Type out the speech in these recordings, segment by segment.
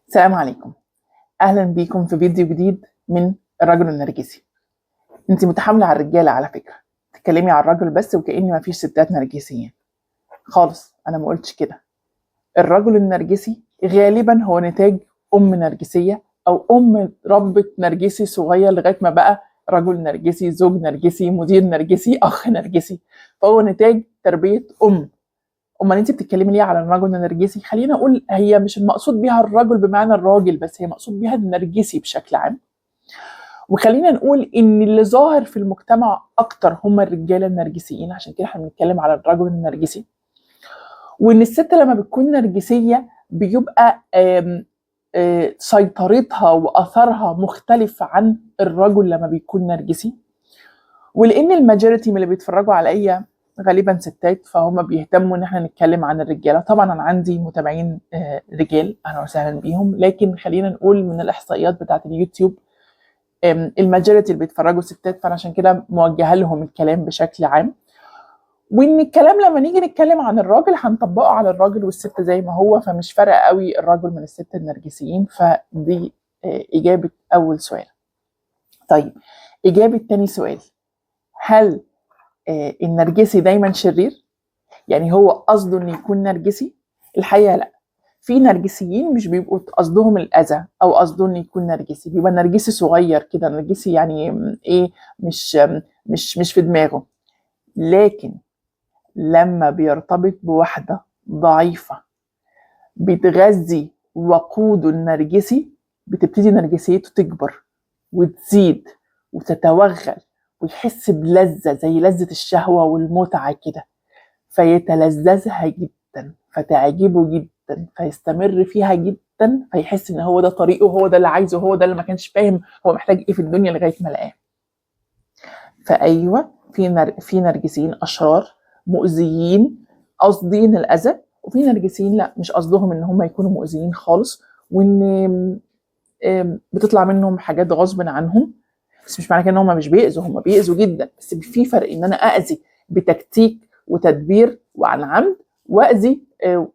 السلام عليكم. اهلا بيكم في فيديو جديد من الرجل النرجسي. انت متحامله على الرجاله على فكره، تتكلمي على الرجل بس وكأن مفيش ستات نرجسيين خالص. انا ما قلتش كده. الرجل النرجسي غالبا هو نتاج ام نرجسيه او ام ربة نرجسي صغير لغايه ما بقى رجل نرجسي، زوج نرجسي، مدير نرجسي، اخ نرجسي. فهو نتاج تربيه ام. امال انت بتتكلمي ليه على الرجل النرجسي؟ خلينا اقول هي مش المقصود بيها الرجل بمعنى الراجل بس، هي مقصود بيها النرجسي بشكل عام. وخلينا نقول ان اللي ظاهر في المجتمع اكتر هم الرجاله النرجسيين، عشان كده احنا بنتكلم على الرجل النرجسي. وان الست لما بتكون نرجسيه بيبقى سيطرتها واثرها مختلف عن الرجل لما بيكون نرجسي. ولان الماجوريتي من اللي بيتفرجوا عليا غالبا ستات، فهم بيهتموا ان احنا نتكلم عن الرجاله. طبعا انا عندي متابعين رجال، اهلا وسهلا بيهم، لكن خلينا نقول من الاحصائيات بتاعه اليوتيوب الماجوريتي اللي بيتفرجوا ستات، فانا عشان كده موجهه لهم الكلام بشكل عام. وان الكلام لما نيجي نتكلم عن الراجل هنطبقه على الراجل والست زي ما هو، فمش فارقه قوي الراجل من الست النرجسيين. فدي اجابه اول سؤال. طيب اجابه تاني سؤال، هل النرجسي دايما شرير؟ يعني هو قصده انه يكون نرجسي؟ الحقيقه لا. في نرجسيين مش بيبقوا قصدهم الاذى او قصده انه يكون نرجسي، بيبقى نرجسي صغير كده، نرجسي يعني ايه، مش في دماغه. لكن لما بيرتبط بواحده ضعيفه بتغذي وقوده النرجسي، بتبتدي نرجسيته تكبر وتزيد وتتوغل، ويحس بلذة زي لذة الشهوة والمتعة كده، فيتلذذها جدا، فتعجبه جدا، فيستمر فيها جدا، فيحس ان هو ده طريقه، هو ده اللي عايزه، هو ده اللي ما كانش فاهم هو محتاج ايه في الدنيا لغاية ما لقاه. فايوه في نرجسيين اشرار مؤذيين قاصدين الاذى، وفي نرجسيين لا، مش قصدهم ان هم يكونوا مؤذيين خالص، وان بتطلع منهم حاجات غصب عنهم. بس مش معنى كده ان هم مش بيأذوا، هم بيأذوا جدا، بس في فرق ان انا اذي بتكتيك وتدبير وعن عمد، واذي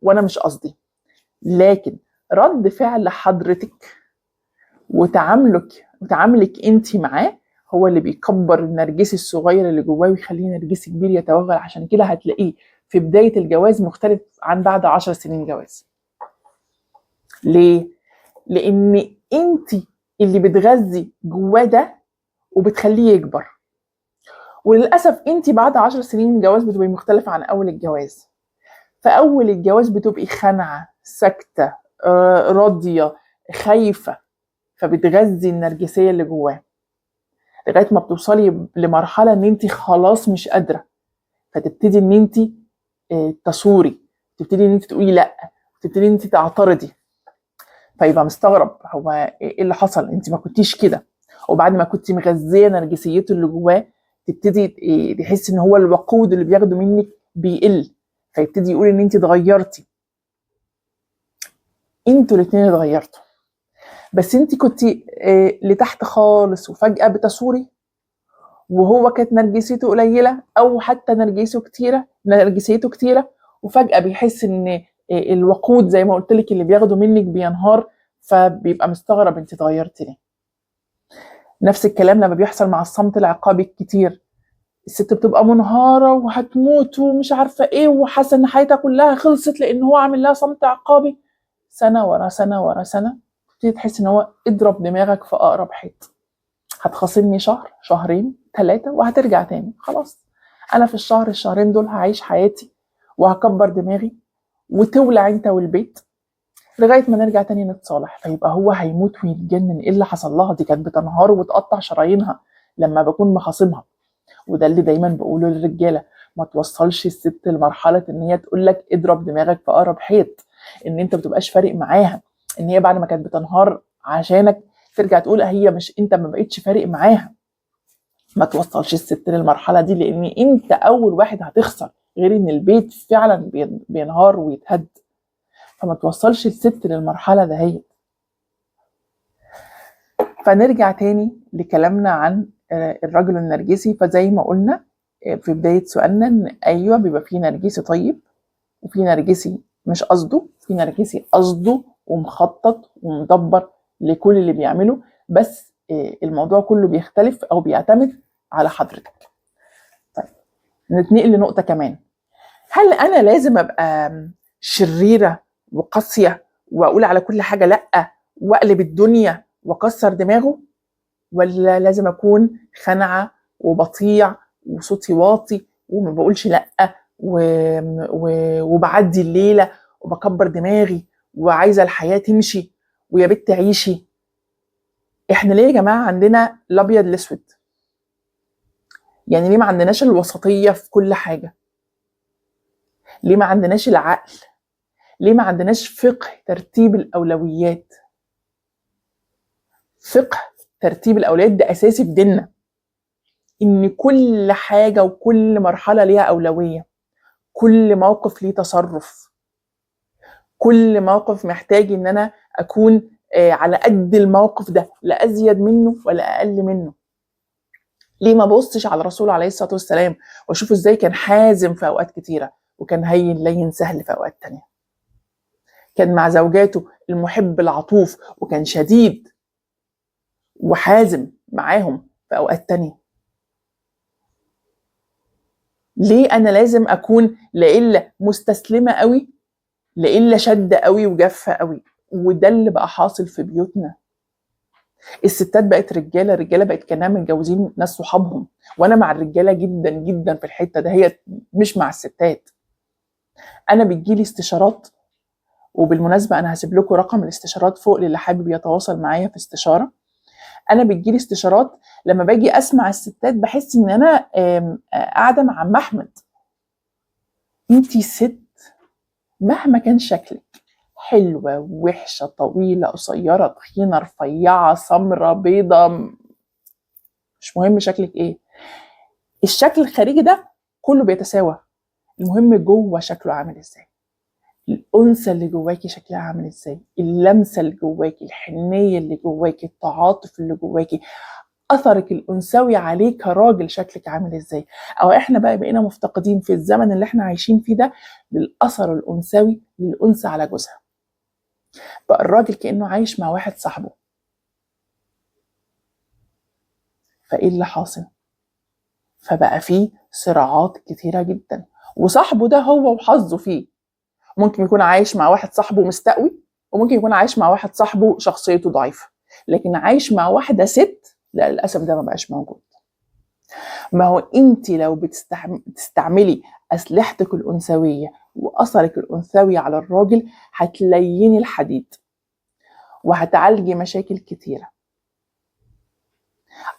وانا مش قصدي. لكن رد فعل حضرتك وتعاملك انت معاه هو اللي بيكبر النرجسي الصغير اللي جواه ويخليه نرجسي كبير يتوغل. عشان كده هتلاقيه في بداية الجواز مختلف عن بعد 10 سنين جواز. ليه؟ لان انت اللي بتغذي جواه ده وبتخليه يكبر. وللأسف انت بعد 10 سنين جواز بتبقي مختلفة عن أول الجواز. فأول الجواز بتبقي خانعة، ساكتة، راضية، خايفة، فبتغذي النرجسية اللي جواه لغاية ما بتوصلي لمرحلة ان انت خلاص مش قادرة، فتبتدي ان انت تصوري، تبتدي ان انت تقولي لا، تبتدي ان انت تعترضي. فيبقى مستغرب هو ايه اللي حصل، انت ما كنتيش كده. وبعد ما كنت مغذيه نرجسيته اللي جواه تبتدي تحس ان هو الوقود اللي بياخده منك بيقل، فيبتدي يقول ان انت اتغيرتي. انتوا الاثنين اتغيرتوا، بس انت كنت لتحت خالص وفجاه بتصوري، وهو كانت نرجسيته قليله او حتى نرجسيته كتيره، وفجاه بيحس ان الوقود زي ما قلت لك اللي بياخده منك بينهار، فبيبقى مستغرب انت اتغيرتي ليه. نفس الكلام لما بيحصل مع الصمت العقابي الكتير، الست بتبقى منهارة وهتموت ومش عارفة ايه، وحاسة ان حياتها كلها خلصت لان هو عامل لها صمت عقابي. سنة ورا سنة ورا سنة تبتدي تحس ان هو اضرب دماغك في اقرب حيط. هتخاصمني شهر، شهرين، 3 وهترجع تاني. خلاص انا في الشهرين دول هعيش حياتي وهكبر دماغي، وتولع انت والبيت لغايه ما نرجع تاني نتصالح. فيبقى هو هيموت ويتجنن، ايه اللي حصل لها؟ دي كانت بتنهار وتقطع شرايينها لما بكون مخاصمها. وده اللي دايما بقوله للرجاله، ما توصلش الست لمرحله ان هي تقول لك اضرب دماغك في اقرب حيط، ان انت بتبقاش فارق معاها، ان هي بعد ما كانت بتنهار عشانك ترجع تقول هي مش انت ما بقتش فارق معاها. ما توصلش الست للمرحله دي، لان انت اول واحد هتخسر، غير ان البيت فعلا بينهار ويتهد. فما توصلش الست للمرحله دهيت. فنرجع تاني لكلامنا عن الرجل النرجسي. فزي ما قلنا في بداية سؤالنا ان ايوه بيبقى فيه نرجسي طيب، وفي نرجسي مش قصده، في نرجسي قصده ومخطط ومدبر لكل اللي بيعمله، بس الموضوع كله بيختلف او بيعتمد على حضرتك. طيب نتنقل لنقطة كمان. هل انا لازم ابقى شريرة وقاسية واقول على كل حاجة لأ واقلب الدنيا واكسر دماغه، ولا لازم اكون خنعة وبطيع وصوتي واطي وما بقولش لأ وبعدي الليلة وبكبر دماغي وعايزة الحياة تمشي ويا بنت عيشي؟ احنا ليه يا جماعة عندنا الابيض الاسود؟ يعني ليه ما عندناش الوسطية في كل حاجة؟ ليه ما عندناش العقل؟ ليه ما عندناش فقه ترتيب الأولويات؟ فقه ترتيب الأولويات ده أساسي في ديننا، إن كل حاجة وكل مرحلة ليها أولوية، كل موقف ليه تصرف، كل موقف محتاج إن أنا أكون على قد الموقف ده، لا أزيد منه ولا أقل منه. ليه ما بصش على الرسول عليه الصلاة والسلام وأشوف إزاي كان حازم في أوقات كتيرة وكان هين لين سهل في أوقات تانية؟ كان مع زوجاته المحب العطوف وكان شديد وحازم معاهم في أوقات تانية. ليه أنا لازم أكون لإلا مستسلمة قوي، لإلا شدة قوي وجافة قوي؟ وده اللي بقى حاصل في بيوتنا. الستات بقت رجالة، الرجالة بقت كانها متجوزين ناس صحابهم، وأنا مع الرجالة جدا جدا في الحتة ده، هي مش مع الستات. أنا بتجيلي استشارات، وبالمناسبة أنا هسيب لكم رقم الاستشارات فوق للي حابب يتواصل معايا في استشارة. أنا بتجيلي استشارات لما باجي أسمع الستات بحس إن أنا قاعدة مع عم أحمد. أنتي ست مهما كان شكلك، حلوة وحشة طويلة قصيرة تخينة رفيعة سمرة بيضة، مش مهم شكلك ايه، الشكل الخارجي ده كله بيتساوى، المهم جوه شكله عامل ازاي، الأنثى اللي جواكي شكلها عامل ازاي، اللمسة اللي جواكي، الحنية اللي جواكي، التعاطف اللي جواكي، أثرك الأنثوي عليه كراجل شكلك عامل ازاي. أو احنا بقينا مفتقدين في الزمن اللي احنا عايشين فيه ده للأثر الأنثوي للأنثى على جوزها. بقى الراجل كأنه عايش مع واحد صاحبه. فإيه اللي حاصل؟ فبقى فيه صراعات كتيرة جدا، وصاحبه ده هو وحظه فيه. ممكن يكون عايش مع واحد صاحبه مستقوي، وممكن يكون عايش مع واحد صاحبه شخصيته ضعيفة، لكن عايش مع واحدة ست لا، للأسف ده ما بقاش موجود. ما هو انت لو بتستعملي أسلحتك الأنثوية وأثرك الأنثوي على الراجل هتليني الحديد وهتعالجي مشاكل كتيرة.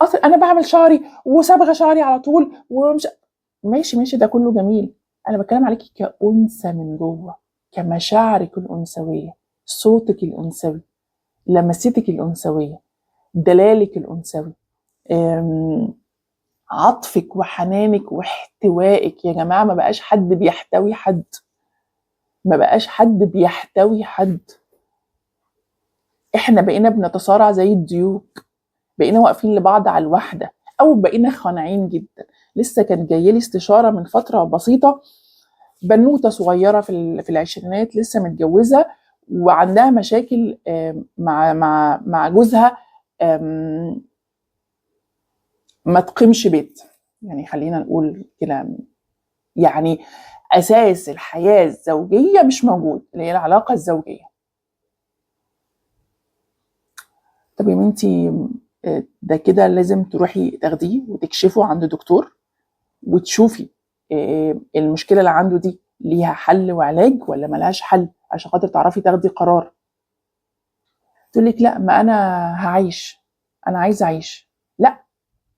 أصل أنا بعمل شعري وصبغة شعري على طول ومش ماشي ده كله جميل، أنا بتكلم عليكي كأنثى من جوه، كمشاعرك الأنثوية، صوتك الأنثوي، لمستك الأنثوية، دلالك الأنثوي، عطفك وحنانك واحتوائك. يا جماعة ما بقاش حد بيحتوي حد، ما بقاش حد بيحتوي حد. احنا بقينا بنتصارع زي الديوك، بقينا واقفين لبعض على الوحدة، أو بقينا خانعين جدا. لسه كان جايلي استشارة من فترة بسيطة، بنوتة صغيرة في العشرينات لسه متجوزة وعندها مشاكل مع جوزها، ما تقيمش بيت، يعني خلينا نقول كده، يعني أساس الحياة الزوجية مش موجود، اللي هي العلاقة الزوجية. طب يا بنتي ده كده لازم تروحي تاخديه وتكشفه عند دكتور وتشوفي المشكلة اللي عنده دي ليها حل وعلاج ولا ملهاش حل عشان خاطر تعرفي تاخدي قرار. تقول لك لا ما انا هعيش، انا عايزه اعيش. لا،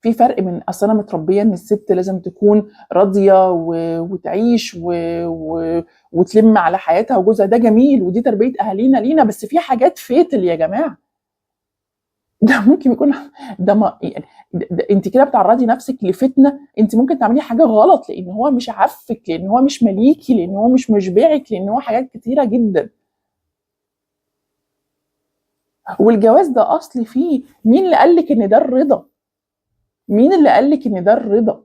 في فرق من اصل انا متربيه ان الست لازم تكون راضيه وتعيش وتلم على حياتها وجوزها، ده جميل ودي تربيه اهالينا لينا، بس في حاجات فاتل يا جماعه. ده ممكن يكون ده ما يعني ده انت كده بتعرضي نفسك لفتنه، انت ممكن تعملي حاجه غلط لان هو مش عفك، لان هو مش مليكي، لان هو مش مشبعك، لان هو حاجات كتيره جدا. والجواز ده اصلي فيه، مين اللي قالك ان ده الرضا؟ مين اللي قالك ان ده الرضا؟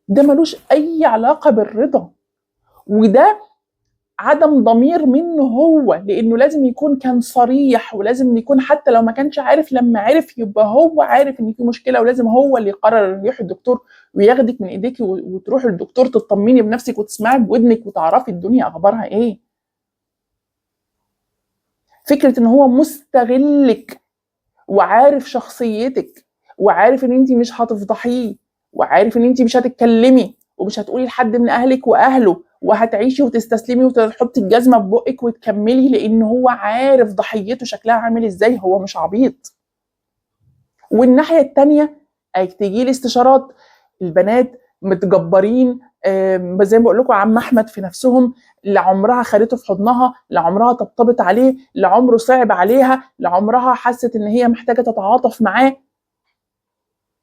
ده ملوش اي علاقه بالرضا. وده عدم ضمير منه هو، لانه لازم يكون كان صريح، ولازم يكون حتى لو ما كانش عارف، لما عرف يبقى هو عارف ان في مشكله، ولازم هو اللي يقرر يروح الدكتور وياخدك من ايديك وتروح للدكتور تطمني بنفسك وتسمعي بودنك وتعرفي الدنيا اخبارها ايه. فكره ان هو مستغلك وعارف شخصيتك وعارف ان انت مش هتفضحيه وعارف ان انت مش هتتكلمي ومش هتقولي لحد من اهلك واهله وهتعيشي وتستسلمي وتحطي الجزمه في بقك وتكملي، لان هو عارف ضحيته شكلها عامل ازاي، هو مش عبيط. والناحيه الثانيه تيجي لي استشارات البنات متجبرين، زي ما بقول لكم عم احمد في نفسهم، لا عمرها خدته في حضنها، لا عمرها طبطبت عليه، لا عمره صعب عليها، لا عمرها حست ان هي محتاجه تتعاطف معاه.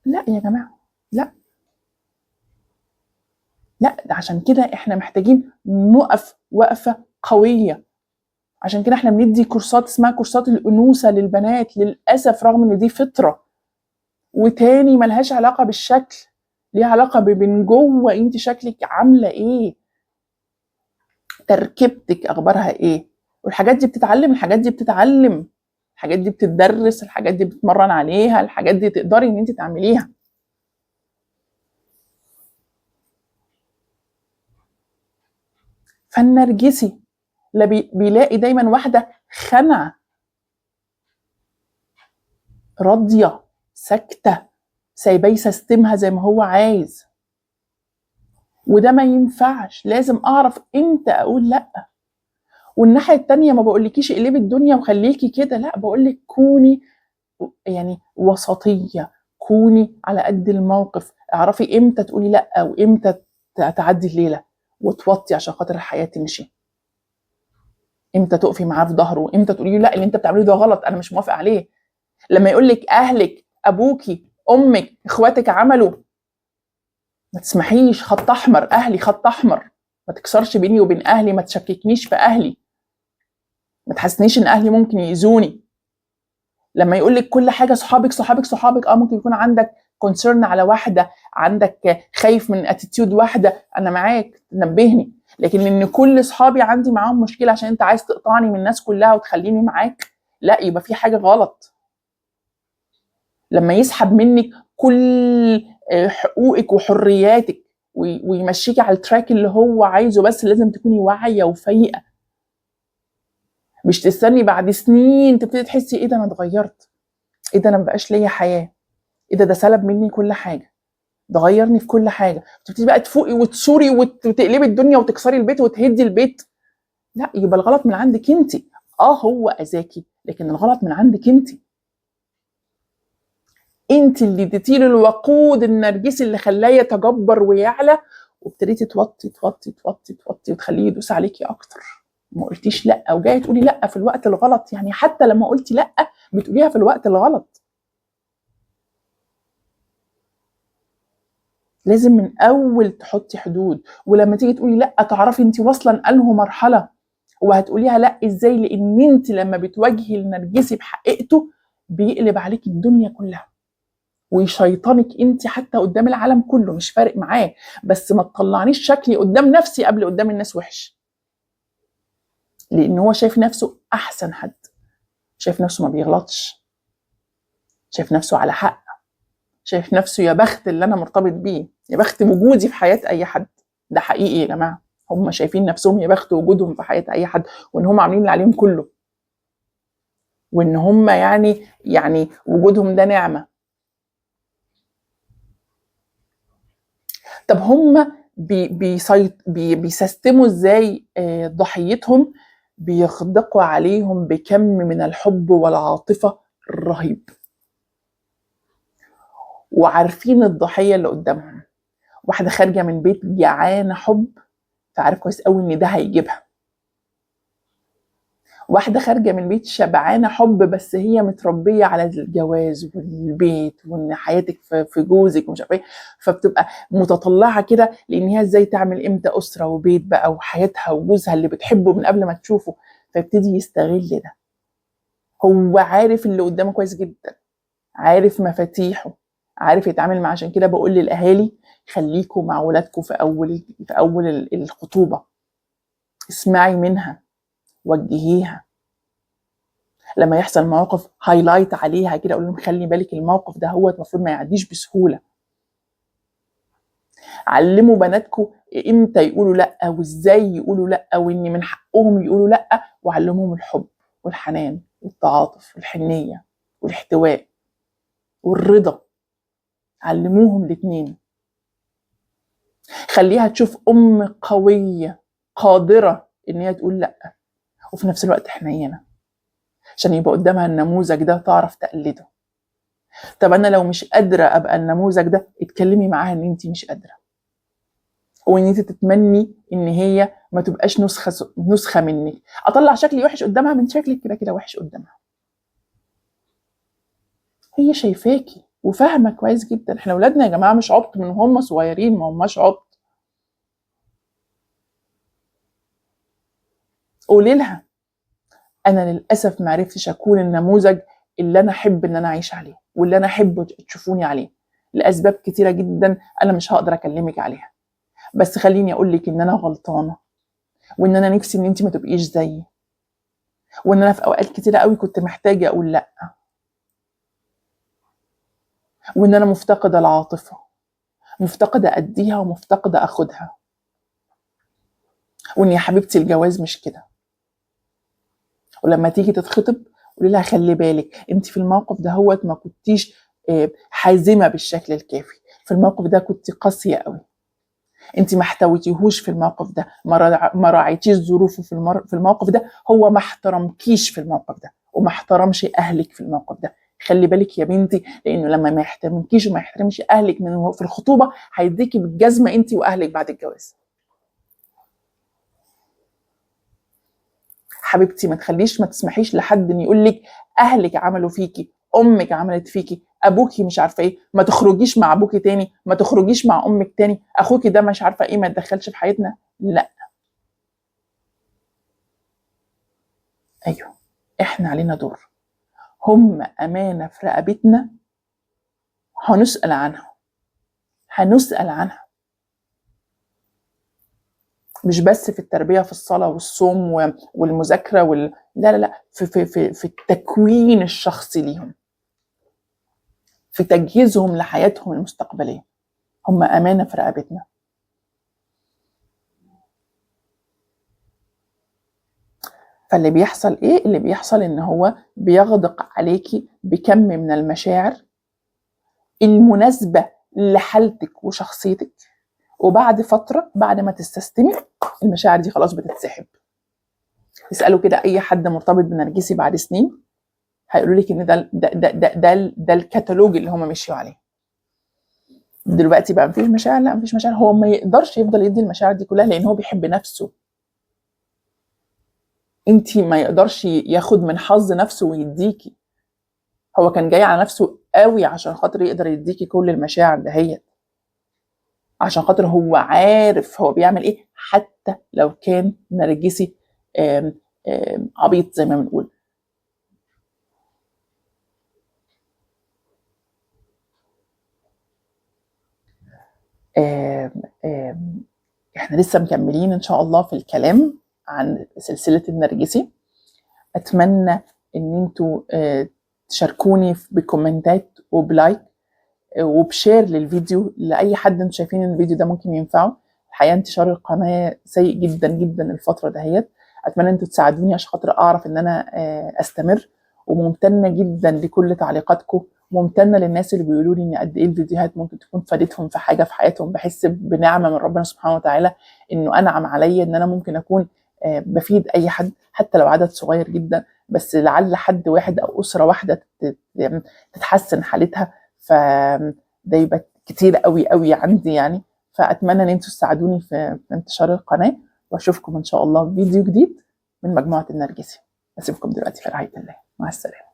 لا يا جماعه، لا لا، عشان كده احنا محتاجين نقف وقفه قويه. عشان كده احنا بندي كورسات اسمها كورسات الانوثه للبنات، للاسف رغم ان دي فطره وتاني ملهاش علاقه بالشكل، ليها علاقه بين جوه انت شكلك عامله ايه، تركيبتك اخبارها ايه. والحاجات دي بتتعلم، الحاجات دي بتتعلم، الحاجات دي بتدرس، الحاجات دي بتتمرن عليها، الحاجات دي تقدري ان انت تعمليها. فالنرجسي بيلاقي دايما واحده خنعه راضيه ساكته سايباه يسستمها زي ما هو عايز، وده ما ينفعش. لازم اعرف امتى اقول لا. والناحيه التانيه ما بقولكيش اقلبي الدنيا وخليكي كده، لا، بقولك كوني يعني وسطيه، كوني على قد الموقف، اعرفي امتى تقولي لا وامتى تعدي الليله وتوطي عشان خاطر الحياه تمشي، امتى تقفي معاه في ظهره، وامتى تقولي له لا اللي انت بتعمله ده غلط انا مش موافقه عليه. لما يقول لك اهلك ابوكي امك اخواتك عملوا، ما تسمحيش، خط احمر، اهلي خط احمر، ما تكسرش بيني وبين اهلي، ما تشككنيش في اهلي، ما تحسنيش ان اهلي ممكن يأذوني. لما يقول لك كل حاجه صحابك صحابك صحابك، ممكن يكون عندك كونسيرن على واحده، عندك خايف من اتيتيود واحده، انا معاك نبهني، لكن ان كل صحابي عندي معاهم مشكله عشان انت عايز تقطعني من الناس كلها وتخليني معاك، لا، يبقى في حاجه غلط. لما يسحب منك كل حقوقك وحرياتك ويمشيكي على التراك اللي هو عايزه، بس لازم تكوني واعيه وفايقه، مش تستني بعد سنين تبتدي تحسي ايه ده انا اتغيرت، ايه ده انا مبقاش ليا حياه، ايه ده سلب مني كل حاجه، ده غيرني في كل حاجه، تبتدي بقى تفوقي وتصوري وتقلبي الدنيا وتكسري البيت وتهدي البيت. لا، يبقى الغلط من عندك انت. هو اذاكي لكن الغلط من عندك انت. انت اللي اديتيله الوقود النرجسي اللي خلاه يتجبر ويعلى، وابتديتي توطي توطي توطي توطي وتخليه يدوس عليكي اكتر. ما قلتيش لا، وجايه تقولي لا في الوقت الغلط، يعني حتى لما قلتي لا بتقوليها في الوقت الغلط. لازم من اول تحطي حدود، ولما تيجي تقولي لا تعرفي انت واصله انه مرحله وهتقوليها لا ازاي، لان انت لما بتواجهي النرجسي بحقيقته بيقلب عليك الدنيا كلها ويشيطنك انت حتى قدام العالم كله، مش فارق معاه، بس ما تطلعنيش شكلي قدام نفسي قبل قدام الناس وحش، لان هو شايف نفسه احسن حد، شايف نفسه ما بيغلطش، شايف نفسه على حق، شايف نفسه يا بخت اللي انا مرتبط بيه، يا بخت وجودي في حياه اي حد. ده حقيقي يا جماعه، هم شايفين نفسهم يا بخت وجودهم في حياه اي حد، وان هم عاملين اللي عليهم كله، وان هم يعني وجودهم ده نعمه. طب هم بيسستموا ازاي ضحيتهم؟ بيخدقوا عليهم بكم من الحب والعاطفه الرهيب، وعارفين الضحيه اللي قدامهم، واحده خارجه من بيت جعانه حب فعارف كويس قوي ان ده هيجيبها، واحده خارجه من بيت شبعانه حب بس هي متربيه على الجواز والبيت وان حياتك في جوزك ومش عارفه ايه، فبتبقى متطلعه كده لان هي ازاي تعمل امتى اسره وبيت بقى وحياتها وجوزها اللي بتحبه من قبل ما تشوفه، فيبتدي يستغل ده. هو عارف اللي قدامه كويس جدا، عارف مفاتيحه، عارف يتعامل معاه. عشان كده بقول للاهالي خليكم مع ولادكم في اول الخطوبه، اسمعي منها، وجهيها. لما يحصل موقف هايلايت عليها كده، قول لهم خلي بالك الموقف ده هو المفروض ما يعديش بسهوله. علموا بناتكم امتى يقولوا لا، وازاي يقولوا لا، وان من حقهم يقولوا لا، وعلموهم الحب والحنان والتعاطف والحنيه والاحتواء والرضا. علموهم الاثنين. خليها تشوف ام قويه قادره ان هي تقول لا، وفي نفس الوقت حنينه، عشان يبقى قدامها النموذج ده تعرف تقلده. طب انا لو مش قادره ابقى النموذج ده، اتكلمي معاها ان انت مش قادره، وان انت تتمني ان هي ما تبقاش نسخه منك. اطلع شكلي وحش قدامها، من شكلك كده كده وحش قدامها. هي شايفاكي وفاهمه كويس جدا. احنا اولادنا يا جماعه مش عبط من هم صغيرين، ما هماش عبط. قولي لها انا للاسف ما عرفتش اكون النموذج اللي انا احب ان انا اعيش عليه، واللي انا احب تشوفوني عليه، لاسباب كتيره جدا انا مش هقدر اكلمك عليها. بس خليني اقول لك ان انا غلطانه، وان انا نفسي ان انت ما تبقيش زيي، وان انا في اوقات كتيره قوي كنت محتاجه اقول لا، وان انا مفتقده العاطفه، مفتقده اديها ومفتقده اخدها، وان يا حبيبتي الجواز مش كده. ولما تيجي تتخطب قولي لها خلي بالك انت في الموقف ده هو ما كنتيش حازمه بالشكل الكافي، في الموقف ده كنت قاسيه قوي، انت ما احتويتيهوش في الموقف ده، ما راعيتيش ظروفه في الموقف ده، هو ما احترمكيش في الموقف ده، وما احترمش اهلك في الموقف ده. خلي بالك يا بنتي، لانه لما ما يحترمكيش وما يحترمش اهلك من في الخطوبه، هيديكي بالجزمه انت واهلك بعد الجواز. حبيبتي ما تسمحيش لحد ان يقول لك اهلك عملوا فيكي، امك عملت فيكي، ابوكي مش عارفه ايه، ما تخرجيش مع ابوكي تاني، ما تخرجيش مع امك تاني، اخوكي ده مش عارفه ايه، ما يتدخلش في حياتنا. لا، ايوه، احنا علينا دور، هم امانه في رقبتنا، هنسال عنها، هنسال عنها. مش بس في التربيه، في الصلاه والصوم والمذاكره لا لا لا، في التكوين الشخصي ليهم، في تجهيزهم لحياتهم المستقبليه. هم امانه في رقبتنا. فاللي بيحصل ايه؟ اللي بيحصل ان هو بيغدق عليكي بكم من المشاعر المناسبه لحالتك وشخصيتك، وبعد فتره، بعد ما تستسلمي، المشاعر دي خلاص بتتسحب. اسالوا كده اي حد مرتبط بنرجسي بعد سنين، هيقولوا لك ان ده الكتالوج اللي هم مشيوا عليه. دلوقتي بقى مفيش مشاعر، لا مفيش مشاعر، هو ما يقدرش يفضل يدي المشاعر دي كلها لان هو بيحب نفسه. انتي ما يقدرش ياخد من حظ نفسه ويديكي، هو كان جاي على نفسه قوي عشان خاطر يقدر يديكي كل المشاعر دهيت، عشان خاطر هو عارف هو بيعمل ايه، حتى لو كان نرجسي عبيط زي ما بنقول. احنا لسه مكملين ان شاء الله في الكلام عن سلسلة النرجسي. اتمنى ان انتوا تشاركوني بكومنتات وبلايك وبشير للفيديو لاي حد انتوا شايفين ان الفيديو ده ممكن ينفعه. الحقيقه انتشار القناه سيء جدا جدا الفتره دهيت، اتمنى انتوا تساعدوني عشان خاطر اعرف ان انا استمر. وممتنه جدا لكل تعليقاتكم، ممتنه للناس اللي بيقولوا لي ان قد ايه الفيديوهات ممكن تكون فادتهم في حاجه في حياتهم. بحس بنعمه من ربنا سبحانه وتعالى انه انعم عليا ان انا ممكن اكون بفيد اي حد، حتى لو عدد صغير جدا، بس لعل حد واحد او اسره واحده تتحسن حالتها، فده يبقى كتير قوي قوي عندي يعني. فاتمنى ان انتوا تساعدوني في انتشار القناه، واشوفكم ان شاء الله في فيديو جديد من مجموعه النرجسي. اسيبكم دلوقتي في رعايه الله، مع السلامه.